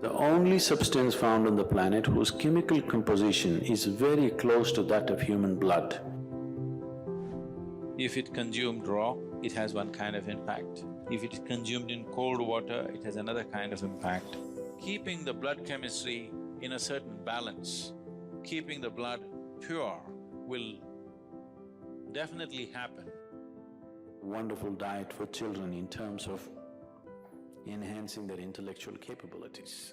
The only substance found on the planet whose chemical composition is very close to that of human blood. If it consumed raw, it has one kind of impact. If it is consumed in cold water, it has another kind of impact. Keeping the blood chemistry in a certain balance, keeping the blood pure will definitely happen. Wonderful diet for children in terms of enhancing their intellectual capabilities.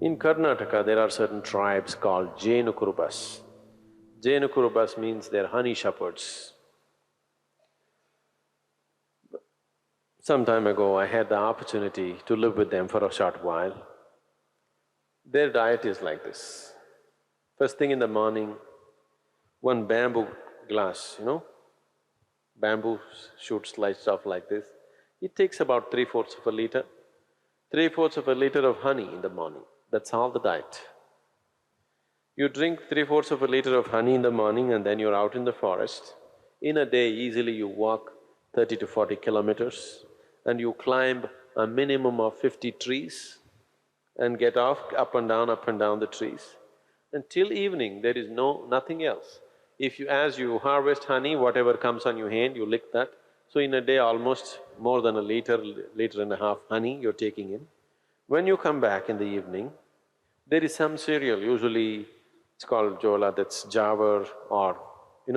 In Karnataka, there are certain tribes called Jenukurubas. Jenukurubas means they're honey shepherds. Some time ago, I had the opportunity to live with them for a short while. Their diet is like this. First thing in the morning, one bamboo glass, bamboo shoot sliced off like this. It takes about 3/4 of a liter. 3/4 of a liter of honey in the morning. That's all the diet. You drink 3/4 of a liter of honey in the morning and then you're out in the forest. In a day, easily you walk 30 to 40 kilometers and you climb a minimum of 50 trees and get off up and down the trees. Until evening, there is nothing else. As you harvest honey, whatever comes on your hand, you lick that. So in a day, almost more than a liter and a half honey you're taking in. When you come back in the evening, there is some cereal, usually it's called jola, that's jawar or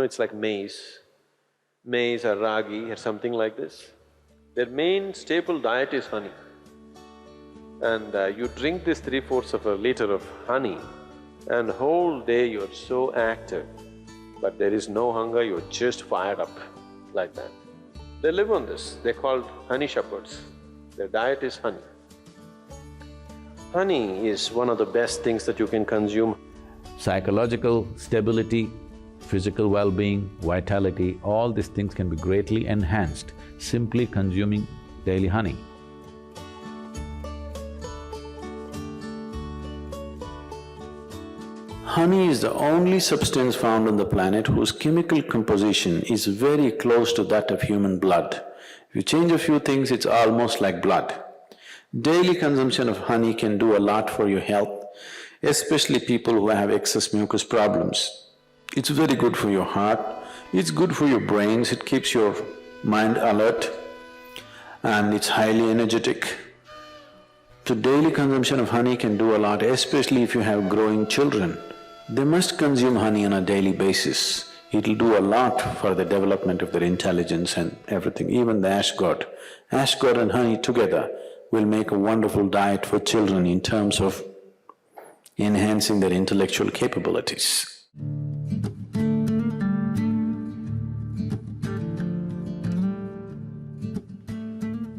it's like maize or ragi or something like this. Their main staple diet is honey. And you drink this 3/4 of a liter of honey and whole day you're so active, but there is no hunger, you're just fired up like that. They live on this, they're called honey shepherds. Their diet is honey. Honey is one of the best things that you can consume. Psychological stability, physical well-being, vitality, all these things can be greatly enhanced simply consuming daily honey. Honey is the only substance found on the planet whose chemical composition is very close to that of human blood. If you change a few things, it's almost like blood. Daily consumption of honey can do a lot for your health, especially people who have excess mucus problems. It's very good for your heart, it's good for your brains, it keeps your mind alert and it's highly energetic. So daily consumption of honey can do a lot, especially if you have growing children. They must consume honey on a daily basis. It'll do a lot for the development of their intelligence and everything, even the ash god. Ash god and honey together will make a wonderful diet for children in terms of enhancing their intellectual capabilities.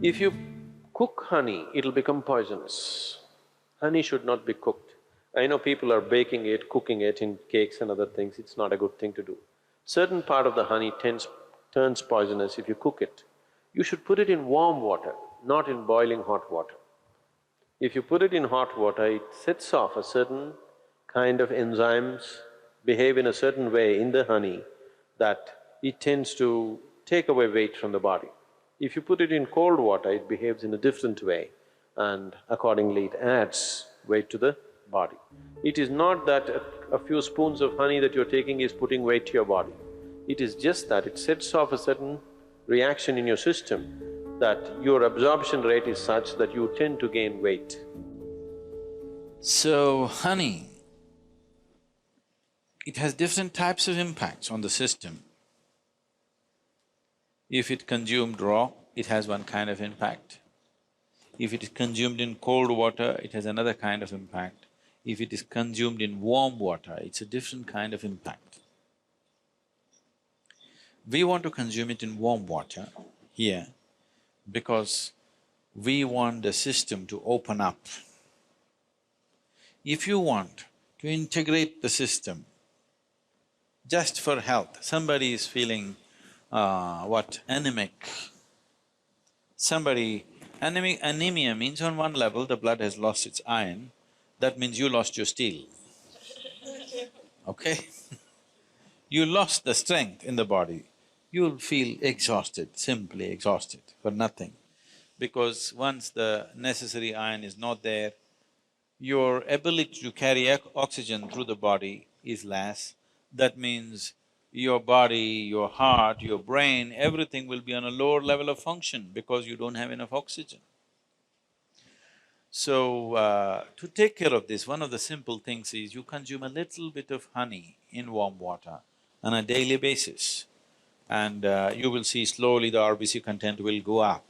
If you cook honey, it'll become poisonous. Honey should not be cooked. I know people are baking it, cooking it in cakes and other things, it's not a good thing to do. Certain part of the honey turns poisonous if you cook it. You should put it in warm water, not in boiling hot water. If you put it in hot water, it sets off a certain kind of enzymes, behave in a certain way in the honey that it tends to take away weight from the body. If you put it in cold water, it behaves in a different way and accordingly it adds weight to the body. It is not that a few spoons of honey that you're taking is putting weight to your body. It is just that it sets off a certain reaction in your system that your absorption rate is such that you tend to gain weight. So, honey, it has different types of impacts on the system. If it consumed raw, it has one kind of impact. If it is consumed in cold water, it has another kind of impact. If it is consumed in warm water, it's a different kind of impact. We want to consume it in warm water here because we want the system to open up. If you want to integrate the system just for health, somebody is feeling anemic. Anemia means on one level the blood has lost its iron, that means you lost your steel, okay? You lost the strength in the body, you'll feel exhausted, simply exhausted for nothing. Because once the necessary iron is not there, your ability to carry oxygen through the body is less. That means your body, your heart, your brain, everything will be on a lower level of function because you don't have enough oxygen. So, to take care of this, one of the simple things is you consume a little bit of honey in warm water on a daily basis, and you will see slowly the RBC content will go up.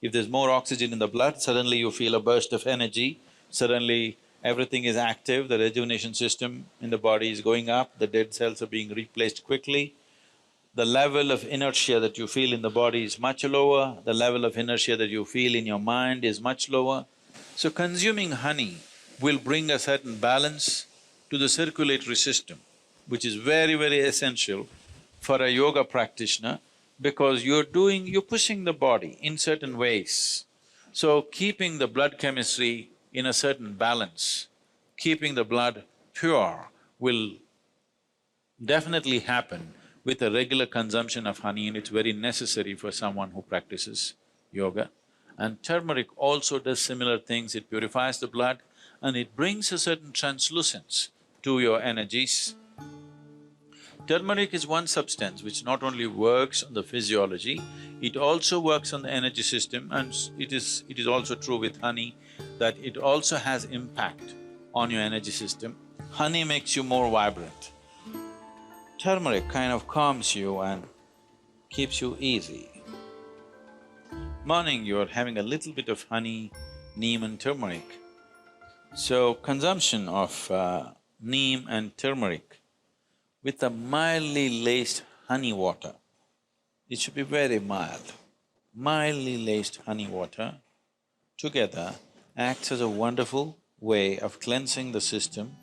If there's more oxygen in the blood, suddenly you feel a burst of energy, suddenly everything is active, the rejuvenation system in the body is going up, the dead cells are being replaced quickly. The level of inertia that you feel in the body is much lower, the level of inertia that you feel in your mind is much lower. So consuming honey will bring a certain balance to the circulatory system, which is very, very essential for a yoga practitioner because you're pushing the body in certain ways. So keeping the blood chemistry in a certain balance, keeping the blood pure will definitely happen with a regular consumption of honey, and it's very necessary for someone who practices yoga. And turmeric also does similar things, it purifies the blood and it brings a certain translucence to your energies. Turmeric is one substance which not only works on the physiology, it also works on the energy system, and it is also true with honey that it also has impact on your energy system. Honey makes you more vibrant. Turmeric kind of calms you and keeps you easy. Morning, you're having a little bit of honey, neem and turmeric. So, consumption of neem and turmeric with a mildly laced honey water, it should be very mild. Mildly laced honey water together acts as a wonderful way of cleansing the system,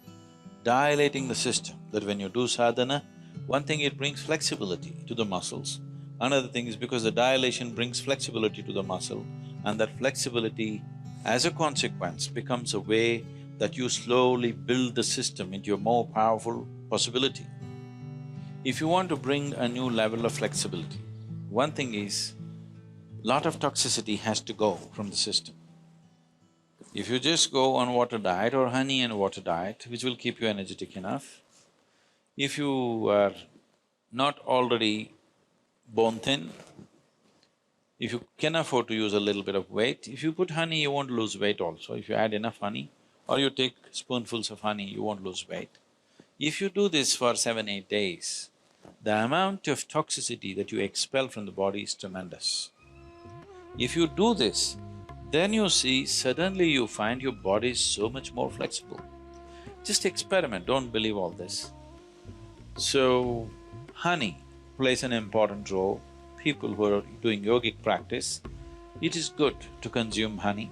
dilating the system, that when you do sadhana, one thing, it brings flexibility to the muscles. Another thing is because the dilation brings flexibility to the muscle, and that flexibility, as a consequence, becomes a way that you slowly build the system into a more powerful possibility. If you want to bring a new level of flexibility, one thing is, lot of toxicity has to go from the system. If you just go on water diet or honey and water diet, which will keep you energetic enough, if you are not already bone thin, if you can afford to use a little bit of weight, if you put honey, you won't lose weight also. If you add enough honey or you take spoonfuls of honey, you won't lose weight. If you do this for 7-8 days, the amount of toxicity that you expel from the body is tremendous. If you do this, then you see suddenly you find your body is so much more flexible. Just experiment, don't believe all this. So, honey plays an important role. People who are doing yogic practice, it is good to consume honey.